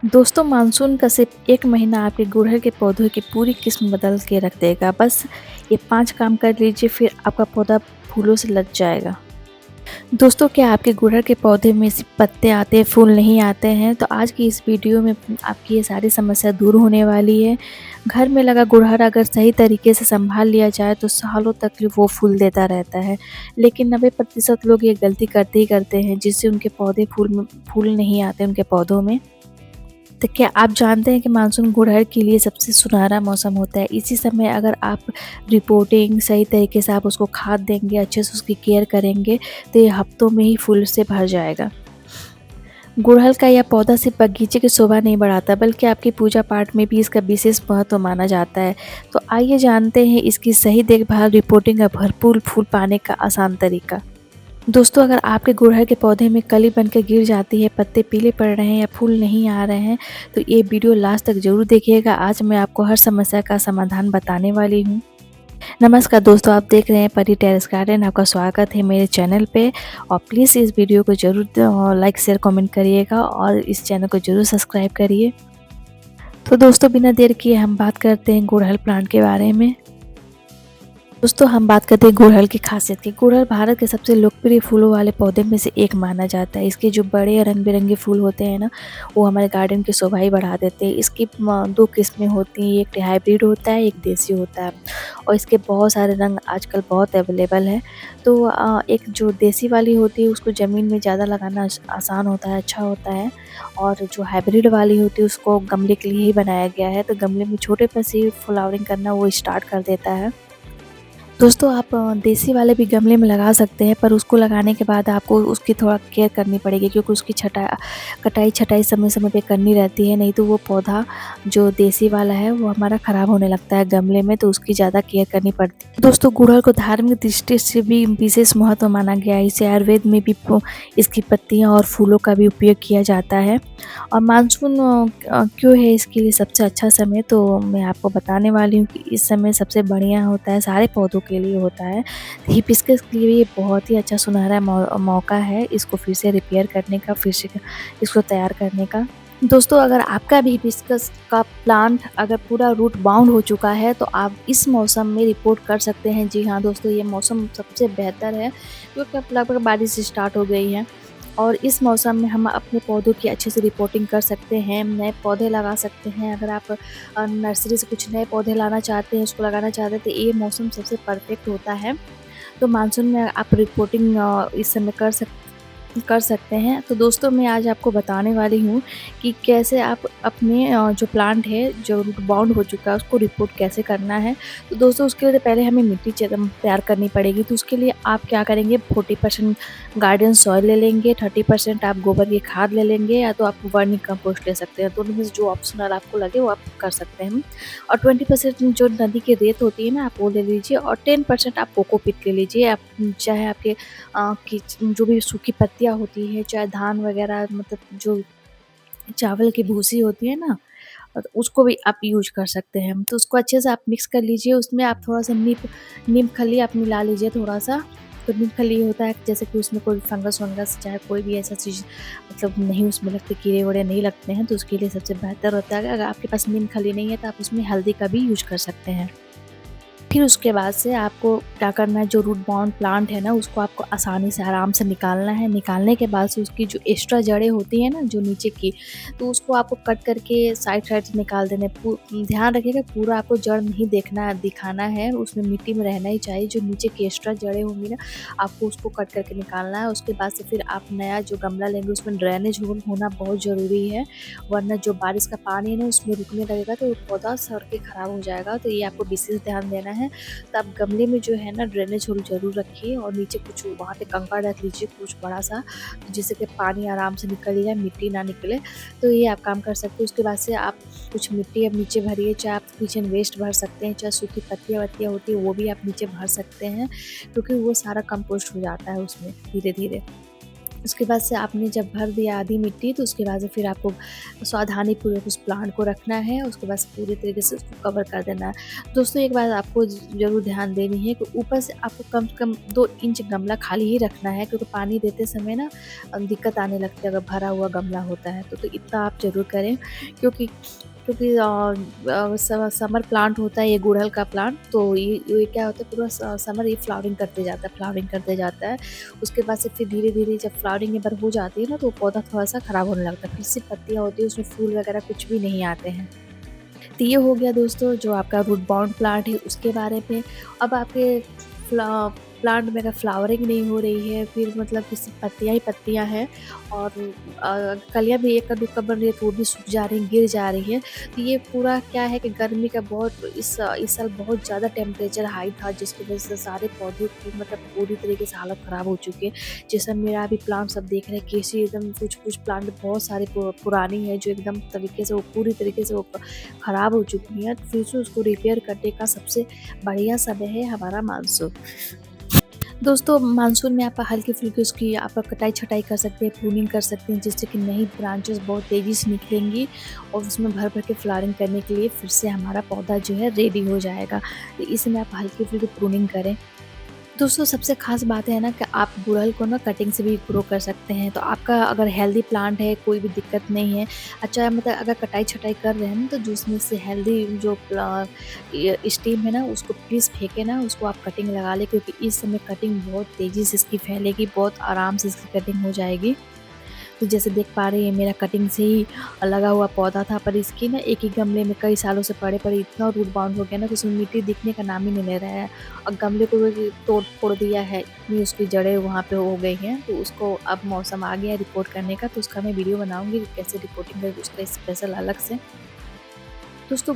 दोस्तों मानसून का सिर्फ 1 महीना आपके गुड़हल के पौधों की पूरी किस्म बदल के रख देगा। बस ये 5 काम कर लीजिए, फिर आपका पौधा फूलों से लद जाएगा। दोस्तों, क्या आपके गुड़हल के पौधे में सिर्फ पत्ते आते हैं, फूल नहीं आते हैं? तो आज की इस वीडियो में आपकी ये सारी समस्या दूर होने वाली है। घर में लगा गुड़हल अगर सही तरीके से संभाल लिया जाए तो सालों तक वो फूल देता रहता है। लेकिन 90% लोग ये गलती करते ही करते हैं, जिससे उनके पौधे फूल नहीं आते उनके पौधों में। तो क्या आप जानते हैं कि मानसून गुड़हल के लिए सबसे सुनहरा मौसम होता है? इसी समय अगर आप रिपोर्टिंग सही तरीके से आप उसको खाद देंगे, अच्छे से उसकी केयर करेंगे, तो ये हफ्तों में ही फूल से भर जाएगा। गुड़हल का यह पौधा सिर्फ बगीचे की शोभा नहीं बढ़ाता, बल्कि आपकी पूजा पाठ में भी इसका विशेष महत्व माना जाता है। तो आइए जानते हैं इसकी सही देखभाल, रिपोर्टिंग और भरपूर फूल पाने का आसान तरीका। दोस्तों, अगर आपके गुड़हल के पौधे में कली बनकर गिर जाती है, पत्ते पीले पड़ रहे हैं या फूल नहीं आ रहे हैं, तो ये वीडियो लास्ट तक ज़रूर देखिएगा। आज मैं आपको हर समस्या का समाधान बताने वाली हूँ। नमस्कार दोस्तों, आप देख रहे हैं परी टेरेस गार्डन। आपका स्वागत है मेरे चैनल पे और प्लीज़ इस वीडियो को ज़रूर लाइक शेयर कमेंट करिएगा और इस चैनल को ज़रूर सब्सक्राइब करिए। तो दोस्तों, बिना देर किए हम बात करते हैं गुड़हल प्लांट के बारे में। दोस्तों, हम बात करते हैं गुड़हल की खासियत की। गुड़हल भारत के सबसे लोकप्रिय फूलों वाले पौधे में से एक माना जाता है। इसके जो बड़े रंग बिरंगे फूल होते हैं ना, वो हमारे गार्डन की शोभा ही बढ़ा देते हैं। इसकी 2 किस्में होती हैं, एक हाइब्रिड होता है, एक देसी होता है और इसके बहुत सारे रंग आजकल बहुत अवेलेबल है। तो एक जो देसी वाली होती है उसको ज़मीन में ज़्यादा लगाना आसान होता है, अच्छा होता है, और जो हाइब्रिड वाली होती है उसको गमले के लिए ही बनाया गया है। तो गमले में छोटे पे से फ्लावरिंग करना वो स्टार्ट कर देता है। दोस्तों, आप देसी वाले भी गमले में लगा सकते हैं, पर उसको लगाने के बाद आपको उसकी थोड़ा केयर करनी पड़ेगी, क्योंकि उसकी कटाई छटाई समय समय पे करनी रहती है। नहीं तो वो पौधा जो देसी वाला है वो हमारा ख़राब होने लगता है गमले में, तो उसकी ज़्यादा केयर करनी पड़ती है। दोस्तों, गुड़हल को धार्मिक दृष्टि से भी विशेष महत्व माना गया है। इसे आयुर्वेद में भी इसकी पत्तियाँ और फूलों का भी उपयोग किया जाता है। और मानसून क्यों है इसके लिए सबसे अच्छा समय, तो मैं आपको बताने वाली हूँ कि इस समय सबसे बढ़िया होता है, सारे पौधों के लिए होता है। हिबिस्कस के लिए ये बहुत ही अच्छा सुनहरा मौका है इसको फिर से रिपेयर करने का, फिर से इसको तैयार करने का। दोस्तों, अगर आपका भी हिबिस्कस का प्लांट अगर पूरा रूट बाउंड हो चुका है, तो आप इस मौसम में रिपोर्ट कर सकते हैं। जी हाँ दोस्तों, ये मौसम सबसे बेहतर है, क्योंकि अब लगभग बारिश स्टार्ट हो गई है और इस मौसम में हम अपने पौधों की अच्छे से रिपोर्टिंग कर सकते हैं, नए पौधे लगा सकते हैं। अगर आप नर्सरी से कुछ नए पौधे लाना चाहते हैं, उसको लगाना चाहते हैं, तो ये मौसम सबसे परफेक्ट होता है। तो मानसून में आप रिपोर्टिंग इस समय कर सकते हैं। तो दोस्तों, मैं आज आपको बताने वाली हूँ कि कैसे आप अपने जो प्लांट है जो रूट बाउंड हो चुका है उसको रिपोर्ट कैसे करना है। तो दोस्तों, उसके लिए तो पहले हमें मिट्टी तैयार करनी पड़ेगी। तो उसके लिए आप क्या करेंगे, 40% गार्डन सॉइल ले लेंगे, 30% आप गोबर की खाद ले लेंगे, या तो आप वर्मी कंपोस्ट ले सकते हैं। दोनों में से जो ऑप्शनल आपको लगे वो आप कर सकते हैं। और 20% जो नदी की रेत होती है ना, आप वो ले लीजिए, और 10% आप कोकोपीट ले लीजिए। आप चाहे आपके की जो भी सूखी पत्तियाँ होती हैं, चाहे धान वगैरह, मतलब जो चावल की भूसी होती है ना, उसको भी आप यूज़ कर सकते हैं। तो उसको अच्छे से आप मिक्स कर लीजिए, उसमें आप थोड़ा-सा नीम खली आप मिला लीजिए थोड़ा-सा। तो नीम खली होता है जैसे कि उसमें कोई फंगस-वंगस चाहे कोई भी ऐसा चीज़ मतलब नहीं उसमें लगते, कीड़े-वड़े नहीं लगते हैं, तो उसके लिए सबसे बेहतर होता है। अगर आपके पास नीम खली नहीं है तो आप उसमें हल्दी का भी यूज़ कर सकते हैं। फिर उसके बाद से आपको क्या करना है, जो रूट बाउंड प्लांट है ना, उसको आपको आसानी से आराम से निकालना है। निकालने के बाद से उसकी जो एक्स्ट्रा जड़ें होती हैं ना, जो नीचे की, तो उसको आपको कट करके साइड से निकाल देना है। ध्यान रखिएगा, पूरा आपको जड़ नहीं दिखाना है, उसमें मिट्टी में रहना ही चाहिए। जो नीचे की एक्स्ट्रा जड़ें होंगी ना, आपको उसको कट करके निकालना है। उसके बाद से फिर आप नया जो गमला लेंगे उसमें ड्रेनेज होना बहुत ज़रूरी है, वरना जो बारिश का पानी है ना उसमें रुकने लगेगा तो पौधा सड़ के ख़राब हो जाएगा। तो ये आपको विशेष ध्यान देना है। तो आप गमले में जो है ना ड्रेनेज होल ज़रूर रखिए, और नीचे कुछ वहाँ पे कंकड़ रख लीजिए कुछ बड़ा-सा, जिससे कि पानी आराम से निकल जाए, मिट्टी ना निकले। तो ये आप काम कर सकते हो। उसके बाद से आप कुछ मिट्टी अब नीचे भरिए, चाहे आप किचन वेस्ट भर सकते हैं, चाहे सूखी पत्तियाँ-वत्तियाँ होती हैं वो भी आप नीचे भर सकते हैं, क्योंकि वो सारा कंपोस्ट हो जाता है उसमें धीरे-धीरे। उसके बाद से आपने जब भर दिया आधी मिट्टी, तो उसके बाद से फिर आपको सावधानीपूर्वक उस प्लांट को रखना है। उसके बाद से पूरी तरीके से उसको कवर कर देना है। दोस्तों एक बात आपको ज़रूर ध्यान देनी है कि ऊपर से आपको कम से कम 2 इंच गमला खाली ही रखना है, क्योंकि पानी देते समय ना दिक्कत आने लगती है अगर भरा हुआ गमला होता है तो इतना आप ज़रूर करें। क्योंकि क्योंकि समर प्लांट होता है ये गुड़हल का प्लांट, तो ये क्या होता है पूरा समर ये फ्लावरिंग करते जाता है। उसके बाद से फिर धीरे-धीरे जब फ्लावरिंग एक बार हो जाती है ना, तो पौधा थोड़ा-सा खराब होने लगता है, फिर सिर्फ पत्तियाँ होती है, उसमें फूल वगैरह कुछ भी नहीं आते हैं। तो ये हो गया दोस्तों जो आपका रूट बाउंड प्लांट है उसके बारे में। अब आपके फ्ला प्लांट में अगर फ्लावरिंग नहीं हो रही है, फिर मतलब कि सिर्फ पत्तियाँ ही पत्तियाँ हैं और कलियाँ भी एक्का-दुक्का बन रही है तो वो भी सूख जा रही हैं, गिर जा रही हैं। तो ये पूरा क्या है कि गर्मी का बहुत इस साल बहुत ज़्यादा टेम्परेचर हाई था, जिसकी वजह से सारे पौधों की मतलब पूरी तरीके से हालत ख़राब हो चुकी है। जैसा मेरा अभी प्लांट सब देख रहे हैं कैसे एकदम कुछ प्लांट बहुत सारे पुरानी है जो एकदम तरीके से वो पूरी तरीके से वो ख़राब हो चुकी हैं। तो फिर से उसको रिपेयर करने का सबसे बढ़िया समय है हमारा मानसून। दोस्तों मानसून में आप हल्की-फुल्की उसकी आप कटाई-छटाई कर सकते हैं, प्रूनिंग कर सकते हैं, जिससे कि नई ब्रांचेस बहुत तेज़ी से निकलेंगी और उसमें भर-भर के फ्लावरिंग करने के लिए फिर से हमारा पौधा जो है रेडी हो जाएगा। तो इसमें आप हल्की-फुल्की प्रूनिंग करें। दोस्तों सबसे ख़ास बात है ना कि आप गुड़हल को ना कटिंग से भी ग्रो कर सकते हैं। तो आपका अगर हेल्दी प्लांट है, कोई भी दिक्कत नहीं है। अच्छा मतलब अगर कटाई-छटाई कर रहे हैं ना, तो जो उसमें से हेल्दी जो स्टेम है ना, उसको प्लीज़ फेंके ना, उसको आप कटिंग लगा लें, क्योंकि इस समय कटिंग बहुत तेज़ी से इसकी फैलेगी, बहुत आराम से इसकी कटिंग हो जाएगी। तो जैसे देख पा रहे हैं मेरा कटिंग से ही लगा हुआ पौधा था, पर इसकी ना एक ही गमले में कई सालों से पड़े-पड़े इतना रूट बाउंड हो गया ना कि उसमें मिट्टी दिखने का नाम ही नहीं ले रहा है और गमले को भी तोड़-फोड़ दिया है, इतनी उसकी जड़ें वहाँ पे हो गई हैं। तो उसको अब मौसम आ गया है रिपोर्ट करने का, तो उसका मैं वीडियो बनाऊँगी कि कैसे रिपोर्टिंग करें उसका स्पेशल अलग से। दोस्तों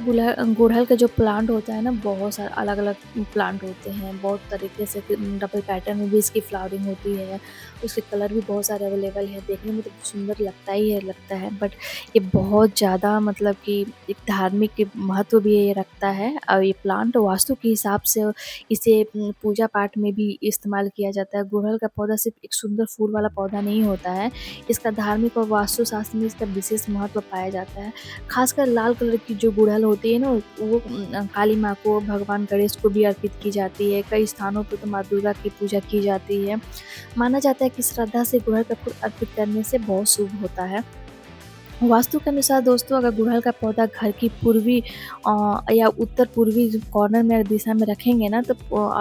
गुड़हल का जो प्लांट होता है ना, बहुत सारे अलग-अलग प्लांट होते हैं, बहुत तरीके से डबल पैटर्न में भी इसकी फ्लावरिंग होती है, उसके कलर भी बहुत सारे अवेलेबल हैं, देखने में तो सुंदर लगता है, बट ये बहुत ज़्यादा मतलब कि एक धार्मिक महत्व भी ये रखता है और ये प्लांट वास्तु के हिसाब से इसे पूजा पाठ में भी इस्तेमाल किया जाता है। गुड़हल का पौधा सिर्फ एक सुंदर फूल वाला पौधा नहीं होता है, इसका धार्मिक और वास्तुशास्त्र में इसका विशेष महत्व पाया जाता है। खासकर लाल कलर की जो गुड़हल होती है ना, वो काली माँ को, भगवान गणेश को भी अर्पित की जाती है। कई स्थानों पर तो माँ दुर्गा की पूजा की जाती है। माना जाता है कि श्रद्धा से गुड़हल का फूल अर्पित करने से बहुत शुभ होता है। वास्तु के अनुसार दोस्तों अगर गुड़हल का पौधा घर की पूर्वी या उत्तर पूर्वी जो कॉर्नर में दिशा में रखेंगे ना, तो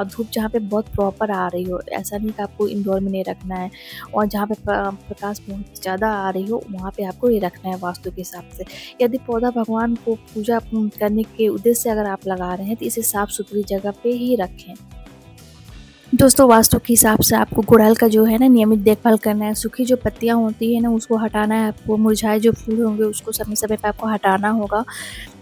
धूप जहाँ पे बहुत प्रॉपर आ रही हो, ऐसा नहीं कि आपको इंडोर में नहीं रखना है, और जहाँ पे प्रकाश बहुत ज़्यादा आ रही हो वहाँ पे आपको ये रखना है वास्तु के हिसाब से। यदि पौधा भगवान को पूजा करने के उद्देश्य से अगर आप लगा रहे हैं तो इसे साफ सुथरी जगह पे ही रखें। दोस्तों वास्तु के हिसाब से आपको गुड़हल का जो है ना नियमित देखभाल करना है। सूखी जो पत्तियाँ होती है ना उसको हटाना है आपको, मुरझाए जो फूल होंगे उसको समय-समय पे आपको हटाना होगा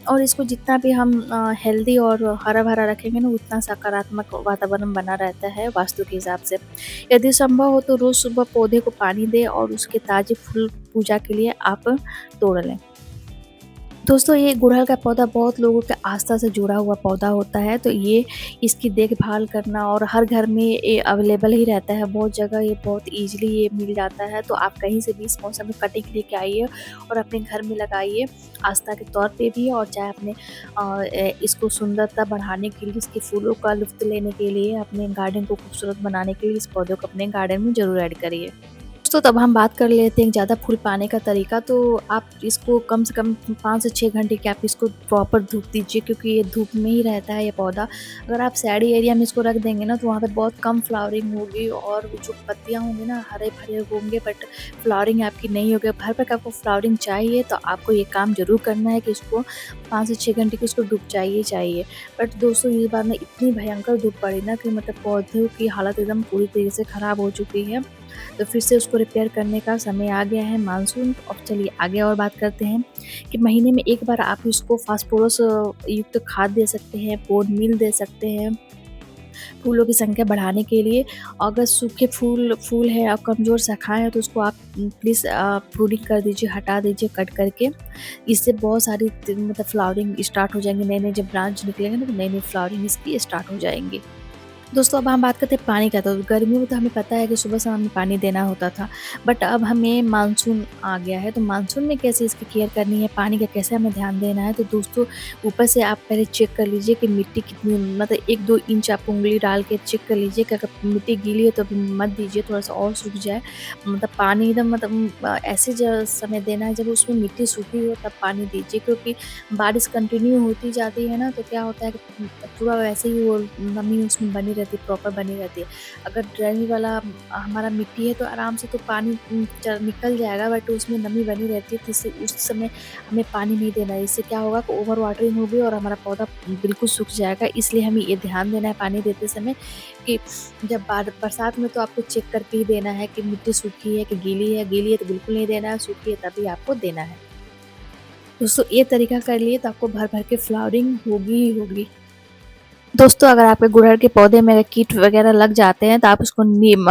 और इसको जितना भी हम हेल्दी और हरा-भरा रखेंगे ना, उतना सकारात्मक वातावरण बना रहता है वास्तु के हिसाब से। यदि संभव हो तो रोज़ सुबह पौधे को पानी दें और उसके ताज़े फूल पूजा के लिए आप तोड़ लें। दोस्तों ये गुड़हल का पौधा बहुत लोगों के आस्था से जुड़ा हुआ पौधा होता है, तो ये इसकी देखभाल करना और हर घर में ये अवेलेबल ही रहता है, बहुत जगह ये बहुत ईज़िली ये मिल जाता है, तो आप कहीं से भी इस मौसम में कटिंग लेके आइए और अपने घर में लगाइए, आस्था के तौर पे भी और चाहे अपने इसको सुंदरता बढ़ाने के लिए, इसके फूलों का लुत्फ़ लेने के लिए, अपने गार्डन को खूबसूरत बनाने के लिए इस पौधे को अपने गार्डन में ज़रूर ऐड करिए। दोस्तों तब हम बात कर लेते हैं ज़्यादा फूल पाने का तरीका। तो आप इसको कम से कम 5 से 6 घंटे की आप इसको प्रॉपर धूप दीजिए, क्योंकि ये धूप में ही रहता है ये पौधा। अगर आप शैडी एरिया में इसको रख देंगे ना, तो वहाँ पे बहुत कम फ्लावरिंग होगी और जो पत्तियाँ होंगी ना हरे-भरे होंगे, बट फ्लावरिंग आपकी नहीं होगी। भर-भर आपको फ्लावरिंग चाहिए तो आपको ये काम ज़रूर करना है कि इसको 5 से 6 घंटे की इसको धूप चाहिए ही चाहिए। बट दोस्तों इस बार ना इतनी भयंकर धूप पड़ी ना कि मतलब पौधों की हालत एकदम पूरी तरीके से ख़राब हो चुकी है। तो फिर से उसको रिपेयर करने का समय आ गया है मानसून। अब चलिए आगे और बात करते हैं कि महीने में एक बार आप इसको फास्फोरस युक्त खाद दे सकते हैं, बोन मील दे सकते हैं फूलों की संख्या बढ़ाने के लिए। अगर सूखे फूल है और कमज़ोर शाखाएँ हैं तो उसको आप प्लीज़ प्रूनिंग कर दीजिए, हटा दीजिए कट करके। इससे बहुत सारी मतलब फ्लावरिंग स्टार्ट हो जाएंगी, नए-नए जब ब्रांच निकलेंगे ना तो नई-नई फ्लावरिंग इसकी स्टार्ट हो जाएंगी। दोस्तों अब हम बात करते हैं पानी का। तो गर्मियों में तो हमें पता है कि सुबह शाम हमें पानी देना होता था, बट अब हमें मानसून आ गया है, तो मानसून में कैसे इसकी केयर करनी है, पानी का कैसे हमें ध्यान देना है। तो दोस्तों ऊपर से आप पहले चेक कर लीजिए कि मिट्टी कितनी, मतलब 1-2 इंच आप उंगली डाल के चेक कर लीजिए कि अगर मिट्टी गीली है तो अभी मत दीजिए, थोड़ा सा और सूख जाए। मतलब पानी एकदम मतलब ऐसे समय देना है जब उसमें मिट्टी सूखी हो तब पानी दीजिए, क्योंकि बारिश कंटिन्यू होती जाती है ना, तो क्या होता है कि पूरा वैसे ही वो नमी उसमें बनी रहती है, प्रॉपर बनी रहती है। अगर ड्रेनेज वाला हमारा मिट्टी है तो आराम से तो पानी निकल जाएगा, बट उसमें नमी बनी रहती है, तो इससे उस समय हमें पानी नहीं देना है। इससे क्या होगा कि ओवर वाटरिंग होगी और हमारा पौधा बिल्कुल सूख जाएगा। इसलिए हमें ये ध्यान देना है पानी देते समय कि जब बरसात में तो आपको चेक करके ही देना है कि मिट्टी सूखी है कि गीली है। गीली है तो बिल्कुल नहीं देना है, सूखी है तभी आपको देना है। दोस्तों ये तरीका कर लिए तो आपको भर भर के फ्लावरिंग होगी ही होगी। दोस्तों अगर आपके गुड़हल के पौधे में कीट वगैरह लग जाते हैं तो आप उसको नीम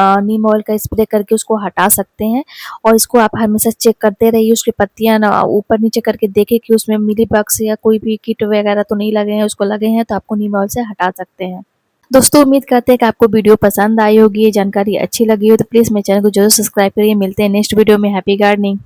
ऑयल का स्प्रे करके उसको हटा सकते हैं। और इसको आप हमेशा चेक करते रहिए, उसकी पत्तियां ना ऊपर नीचे करके देखें कि उसमें मिलीबग्स या कोई भी कीट वगैरह तो नहीं लगे हैं। उसको लगे हैं तो आपको नीम ऑयल से हटा सकते हैं। दोस्तों उम्मीद करते हैं कि आपको वीडियो पसंद आई होगी, ये जानकारी अच्छी लगी हो तो प्लीज़ मेरे चैनल को जरूर सब्सक्राइब करिए। मिलते हैं नेक्स्ट वीडियो में। Happy gardening.